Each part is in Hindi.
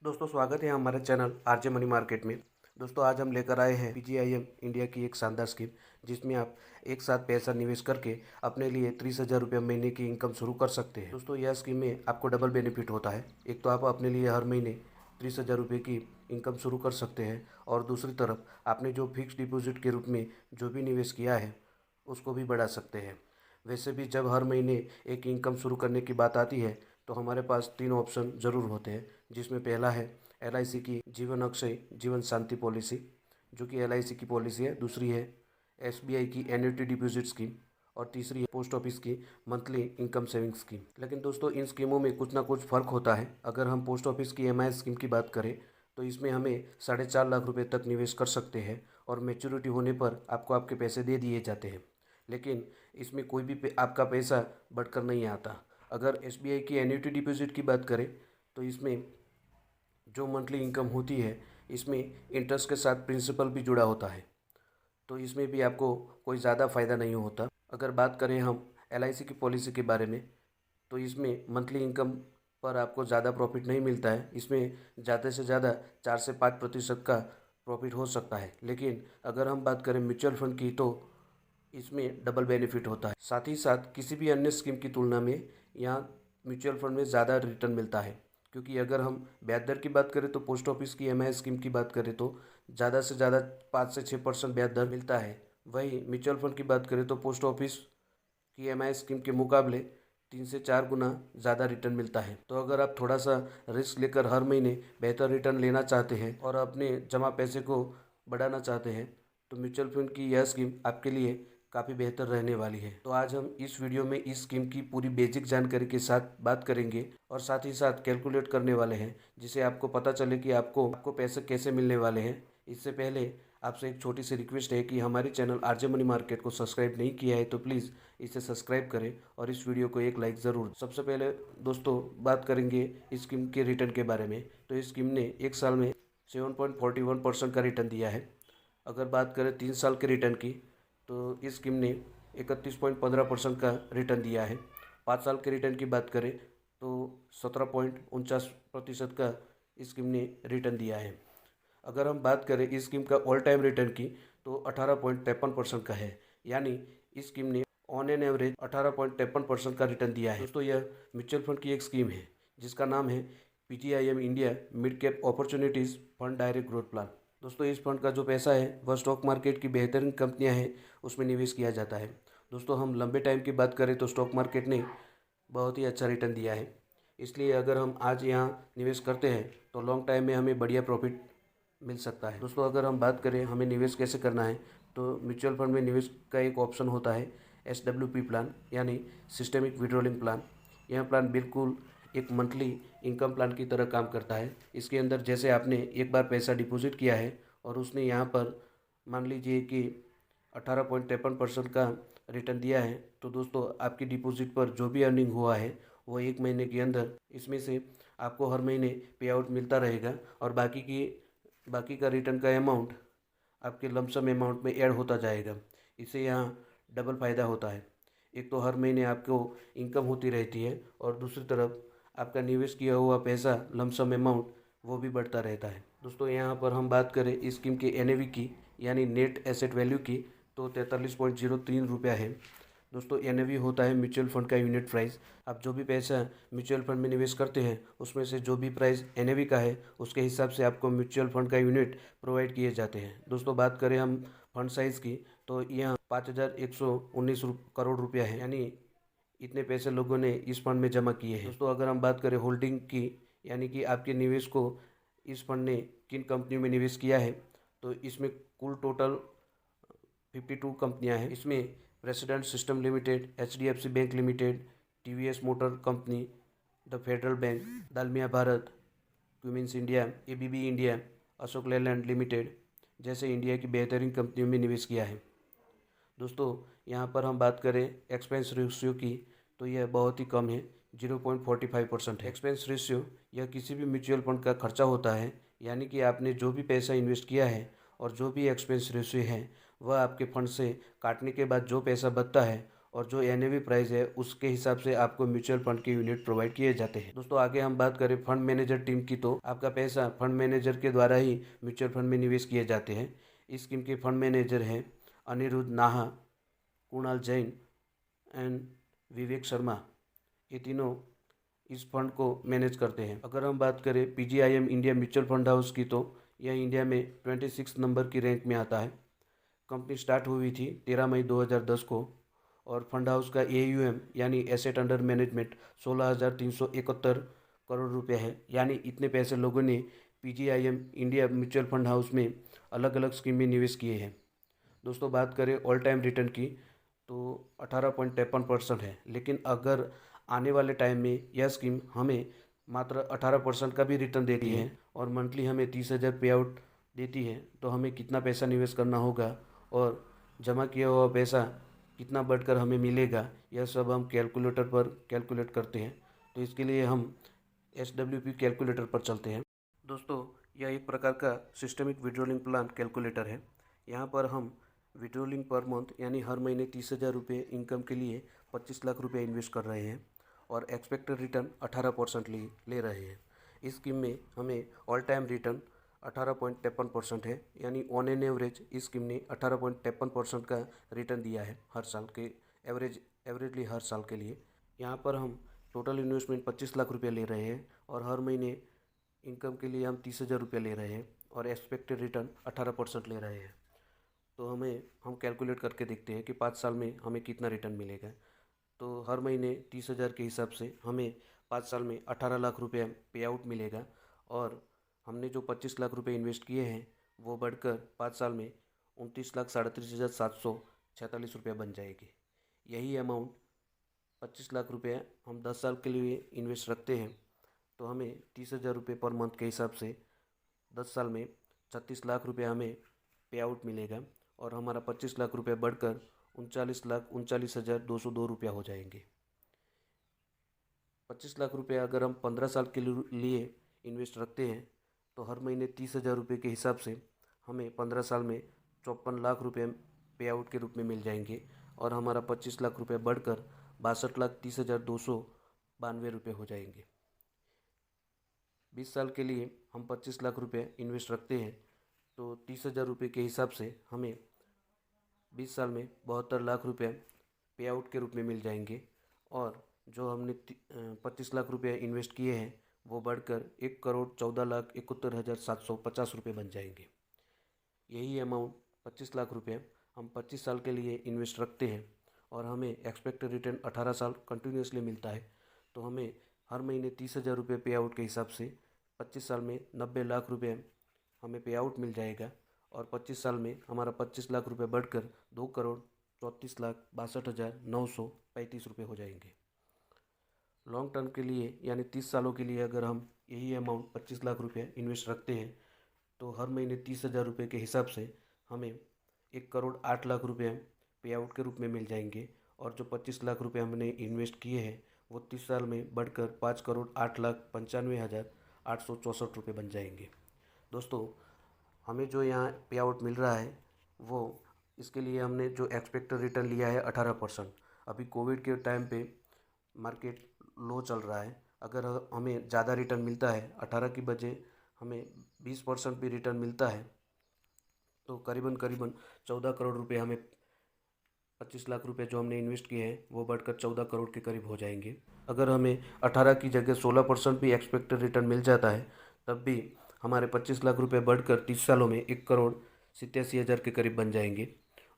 दोस्तों स्वागत है हमारे चैनल आरजे मनी मार्केट में। दोस्तों आज हम लेकर आए हैं पीजीआईएम इंडिया की एक शानदार स्कीम, जिसमें आप एक साथ पैसा निवेश करके अपने लिए 30,000 रुपये महीने की इनकम शुरू कर सकते हैं। दोस्तों यह स्कीम में आपको डबल बेनिफिट होता है। एक तो आप अपने लिए हर महीने 30,000 रुपये की इनकम शुरू कर सकते हैं, और दूसरी तरफ आपने जो फिक्स डिपॉजिट के रूप में जो भी निवेश किया है उसको भी बढ़ा सकते हैं। वैसे भी जब हर महीने एक इनकम शुरू करने की बात आती है तो हमारे पास 3 ऑप्शन ज़रूर होते हैं, जिसमें पहला है एलआईसी की जीवन अक्षय जीवन शांति पॉलिसी, जो कि एलआईसी की पॉलिसी है। दूसरी है एसबीआई की एन्युटी डिपॉजिट स्कीम, और तीसरी है पोस्ट ऑफिस की मंथली इनकम सेविंग स्कीम। लेकिन दोस्तों इन स्कीमों में कुछ ना कुछ फ़र्क होता है। अगर हम पोस्ट ऑफिस की एमआई स्कीम की बात करें तो इसमें हमें 4.5 लाख रुपए तक निवेश कर सकते हैं, और मैच्योरिटी होने पर आपको आपके पैसे दे दिए जाते हैं। लेकिन इसमें कोई भी आपका पैसा बढ़कर नहीं आता। अगर एसबीआई की एन्युटी डिपॉजिट की बात करें तो इसमें जो मंथली इनकम होती है, इसमें इंटरेस्ट के साथ प्रिंसिपल भी जुड़ा होता है, तो इसमें भी आपको कोई ज़्यादा फ़ायदा नहीं होता। अगर बात करें हम एलआईसी की पॉलिसी के बारे में, तो इसमें मंथली इनकम पर आपको ज़्यादा प्रॉफिट नहीं मिलता है। इसमें ज़्यादा से ज़्यादा 4 से 5% का प्रॉफिट हो सकता है। लेकिन अगर हम बात करें म्यूचुअल फंड की तो इसमें डबल बेनिफिट होता है। साथ ही साथ किसी भी अन्य स्कीम की तुलना में यहाँ म्यूचुअल फंड में ज़्यादा रिटर्न मिलता है, क्योंकि अगर हम ब्याज दर की बात करें तो पोस्ट ऑफिस की एमआई स्कीम की बात करें तो ज़्यादा से ज़्यादा 5 से 6% ब्याज दर मिलता है। वहीं म्यूचुअल फंड की बात करें तो पोस्ट ऑफिस की एमआई स्कीम के मुकाबले 3 से 4 गुना ज़्यादा रिटर्न मिलता है। तो अगर आप थोड़ा सा रिस्क लेकर हर महीने बेहतर रिटर्न लेना चाहते हैं और अपने जमा पैसे को बढ़ाना चाहते हैं, तो म्यूचुअल फंड की यह स्कीम आपके लिए काफ़ी बेहतर रहने वाली है। तो आज हम इस वीडियो में इस स्कीम की पूरी बेसिक जानकारी के साथ बात करेंगे, और साथ ही साथ कैलकुलेट करने वाले हैं, जिससे आपको पता चले कि आपको पैसे कैसे मिलने वाले हैं। इससे पहले आपसे एक छोटी सी रिक्वेस्ट है कि हमारे चैनल आरजे मनी मार्केट को सब्सक्राइब नहीं किया है तो प्लीज़ इसे सब्सक्राइब करें, और इस वीडियो को एक लाइक ज़रूर। सबसे पहले दोस्तों बात करेंगे इस स्कीम के रिटर्न के बारे में। तो इस स्कीम ने एक साल में 7.41% का रिटर्न दिया है। अगर बात करें 3 साल के रिटर्न की तो इस स्कीम ने 31.15% का रिटर्न दिया है। 5 साल के रिटर्न की बात करें तो 17.49% का इस स्कीम ने रिटर्न दिया है। अगर हम बात करें इस स्कीम का ऑल टाइम रिटर्न की तो 18.53% का है, यानी इस स्कीम ने ऑन एन एवरेज 18.53% का रिटर्न दिया है। दोस्तों यह म्यूचुअल फंड की एक स्कीम है जिसका नाम है PGIM India mid cap opportunities fund direct growth plan. दोस्तों इस फंड का जो पैसा है वह स्टॉक मार्केट की बेहतरीन कंपनियां हैं उसमें निवेश किया जाता है। दोस्तों हम लंबे टाइम की बात करें तो स्टॉक मार्केट ने बहुत ही अच्छा रिटर्न दिया है, इसलिए अगर हम आज यहाँ निवेश करते हैं तो लॉन्ग टाइम में हमें बढ़िया प्रॉफिट मिल सकता है। दोस्तों अगर हम बात करें हमें निवेश कैसे करना है, तो म्यूचुअल फंड में निवेश का एक ऑप्शन होता है SWP प्लान, यानी सिस्टमिक विड्रॉलिंग प्लान। यह प्लान बिल्कुल एक मंथली इनकम प्लान की तरह काम करता है। इसके अंदर जैसे आपने एक बार पैसा डिपॉजिट किया है और उसने यहाँ पर मान लीजिए कि 18.53% का रिटर्न दिया है, तो दोस्तों आपकी डिपॉजिट पर जो भी अर्निंग हुआ है वो 1 महीने के अंदर इसमें से आपको हर महीने पे आउट मिलता रहेगा, और बाकी का रिटर्न का अमाउंट आपके लमसम अमाउंट में ऐड होता जाएगा। इससे यहाँ डबल फ़ायदा होता है। एक तो हर महीने आपको इनकम होती रहती है, और दूसरी तरफ आपका निवेश किया हुआ पैसा लमसम अमाउंट वो भी बढ़ता रहता है। दोस्तों यहाँ पर हम बात करें इस स्कीम के एनएवी की, यानी नेट एसेट वैल्यू की, तो 43.03 रुपया है। दोस्तों एनएवी होता है म्यूचुअल फंड का यूनिट प्राइस। आप जो भी पैसा म्यूचुअल फंड में निवेश करते हैं उसमें से जो भी प्राइस एनएवी का है उसके हिसाब से आपको म्यूचुअल फंड का यूनिट प्रोवाइड किए जाते हैं। दोस्तों बात करें हम फंड साइज़ की तो यहाँ 5,119 करोड़ रुपया है, यानी इतने पैसे लोगों ने इस फंड में जमा किए हैं। दोस्तों अगर हम बात करें होल्डिंग की, यानी कि आपके निवेश को इस फंड ने किन कंपनियों में निवेश किया है, तो इसमें कुल टोटल 52 कंपनियां हैं। इसमें president system limited, HDFC bank limited, TVS motor company, the federal bank, Dalmia Bharat, Cummins India, ABB India, Ashok Leyland limited जैसे इंडिया की बेहतरीन कंपनियों में निवेश किया है। दोस्तों यहाँ पर हम बात करें एक्सपेंस रेशियो की तो यह बहुत ही कम है, 0.45% है। एक्सपेंस रेशियो यह किसी भी म्यूचुअल फंड का खर्चा होता है, यानी कि आपने जो भी पैसा इन्वेस्ट किया है और जो भी एक्सपेंस रेशियो है वह आपके फंड से काटने के बाद जो पैसा बचता है और जो एनएवी प्राइस है उसके हिसाब से आपको म्यूचुअल फंड के यूनिट प्रोवाइड किए जाते हैं। दोस्तों आगे हम बात करें फंड मैनेजर टीम की, तो आपका पैसा फंड मैनेजर के द्वारा ही म्यूचुअल फंड में निवेश किए जाते हैं। इस स्कीम के फंड मैनेजर हैं अनिरुद्ध नाहा, कुणाल जैन एंड विवेक शर्मा। ये तीनों इस फंड को मैनेज करते हैं। अगर हम बात करें PGIM India mutual fund house की, तो यह इंडिया में 26 नंबर की रैंक में आता है। कंपनी स्टार्ट हुई थी 13 मई 2010 को और फंड हाउस का AUM यानी एसेट अंडर मैनेजमेंट 16,371 करोड़ रुपए है। यानी इतने पैसे लोगों ने PGIM India mutual fund house में अलग अलग स्कीम में निवेश किए हैं। दोस्तों बात करें ऑल टाइम रिटर्न की, तो 18.53% है। लेकिन अगर आने वाले टाइम में यह स्कीम हमें मात्र 18% का भी रिटर्न देती है और मंथली हमें 30,000 पे आउट देती है, तो हमें कितना पैसा निवेश करना होगा और जमा किया हुआ पैसा कितना बढ़कर हमें मिलेगा, यह सब हम कैलकुलेटर पर कैलकुलेट करते हैं। तो इसके लिए हम SWP कैलकुलेटर पर चलते हैं। दोस्तों यह एक प्रकार का सिस्टमिक विड्रॉलिंग प्लान कैलकुलेटर है। यहाँ पर हम विड्रॉलिंग पर मंथ यानी हर महीने 30,000 रुपये इनकम के लिए 25 लाख रुपये इन्वेस्ट कर रहे हैं और एक्सपेक्टेड रिटर्न 18% ले रहे हैं। इस स्कीम में हमें ऑल टाइम रिटर्न 18.53% है। यानी ऑन एन एवरेज इस स्कीम ने 18.53% का रिटर्न दिया है हर साल के एवरेजली हर साल के लिए। यहाँ पर हम टोटल इन्वेस्टमेंट 25 लाख रुपये ले रहे हैं और हर महीने इनकम के लिए हम 30,000 रुपये ले रहे हैं और एक्सपेक्टेड रिटर्न 18% ले रहे हैं। तो हम कैलकुलेट करके देखते हैं कि 5 साल में हमें कितना रिटर्न मिलेगा। तो हर महीने 30,000 के हिसाब से हमें 5 साल में 18 लाख रुपये पे आउट मिलेगा और हमने जो 25 लाख रुपए इन्वेस्ट किए हैं वो बढ़कर 5 साल में 29,37,746 रुपये बन जाएगी। यही अमाउंट 25 लाख रुपये हम 10 साल के लिए इन्वेस्ट रखते हैं, तो हमें 30,000 रुपये पर मंथ के हिसाब से 10 साल में 36 लाख रुपये हमें पे आउट मिलेगा और हमारा 25 लाख रुपये बढ़कर 39,39,202 रुपया हो जाएंगे। 25 लाख रुपये अगर हम 15 साल के लिए इन्वेस्ट रखते हैं तो हर महीने 30,000 रुपये के हिसाब से हमें 15 साल में 54 लाख रुपये पे आउट के रूप में मिल जाएंगे और हमारा 25 लाख रुपये बढ़कर 62,30,292 रुपये हो जाएंगे। 20 साल के लिए हम 25 लाख रुपये इन्वेस्ट रखते हैं तो 30,000 रुपये के हिसाब से हमें 20 साल में 72 लाख रुपये पे आउट के रूप में मिल जाएंगे और जो हमने 25 लाख रुपये इन्वेस्ट किए हैं वो बढ़कर 1,14,71,750 रुपये बन जाएंगे। यही अमाउंट 25 लाख रुपये हम 25 साल के लिए इन्वेस्ट रखते हैं और हमें एक्सपेक्टेड रिटर्न 18 साल कंटिन्यूसली मिलता है। तो हमें हर महीने 30,000 रुपये पे आउट के हिसाब से 25 साल में 90 लाख रुपये हमें पे आउट मिल जाएगा और 25 साल में हमारा 25 लाख रुपये बढ़कर 2,34,62,935 रुपये हो जाएंगे। लॉन्ग टर्म के लिए यानी 30 सालों के लिए अगर हम यही अमाउंट 25 लाख रुपये इन्वेस्ट रखते हैं तो हर महीने 30,000 रुपये के हिसाब से हमें 1,08,00,000 रुपये पे आउट के रूप में मिल जाएंगे और जो 25 लाख रुपये हमने इन्वेस्ट किए हैं वो 30 साल में बढ़कर 5,08,95,864 रुपये बन जाएंगे। दोस्तों हमें जो यहाँ पे आउट मिल रहा है वो इसके लिए हमने जो एक्सपेक्टेड रिटर्न लिया है 18%। अभी कोविड के टाइम पे मार्केट लो चल रहा है, अगर हमें ज़्यादा रिटर्न मिलता है 18 की बजाय हमें 20% भी रिटर्न मिलता है तो करीबन 14 करोड़ रुपए हमें 25 लाख रुपए जो हमने इन्वेस्ट किए हैं वो बढ़कर 14 करोड़ के करीब हो जाएंगे। अगर हमें 18 की जगह 16% भी एक्सपेक्टेड रिटर्न मिल जाता है तब भी हमारे 25 लाख रुपए बढ़कर 30 सालों में 1,87,000 के करीब बन जाएंगे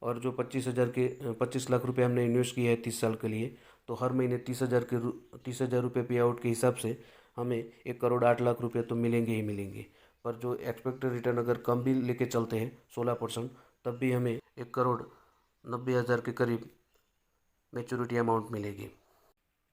और जो 25 लाख रुपए हमने इन्वेस्ट किए हैं 30 साल के लिए तो हर महीने 30,000 रुपये पे आउट के हिसाब से हमें 1,08,00,000 रुपये तो मिलेंगे ही मिलेंगे। पर जो एक्सपेक्टेड रिटर्न अगर कम भी लेके चलते हैं 16% तब भी हमें 1,90,00,000 के करीब मैच्योरिटी अमाउंट मिलेगी।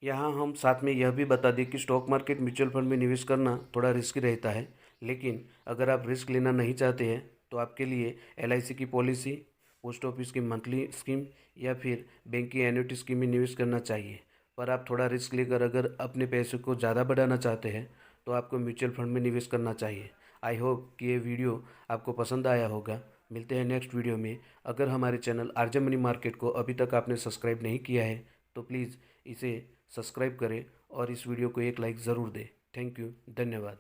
यहाँ हम साथ में यह भी बता दें कि स्टॉक मार्केट म्यूचुअल फंड में निवेश करना थोड़ा रिस्की रहता है, लेकिन अगर आप रिस्क लेना नहीं चाहते हैं तो आपके लिए LIC की पॉलिसी, पोस्ट ऑफिस की मंथली स्कीम या फिर बैंक की एन्युटी स्कीम में निवेश करना चाहिए। पर आप थोड़ा रिस्क लेकर अगर अपने पैसे को ज़्यादा बढ़ाना चाहते हैं तो आपको म्यूचुअल फंड में निवेश करना चाहिए। आई होप कि ये वीडियो आपको पसंद आया होगा। मिलते हैं नेक्स्ट वीडियो में। अगर हमारे चैनल आरजे मनी मार्केट को अभी तक आपने सब्सक्राइब नहीं किया है तो प्लीज़ इसे सब्सक्राइब करें और इस वीडियो को एक लाइक ज़रूर दें। थैंक यू, धन्यवाद।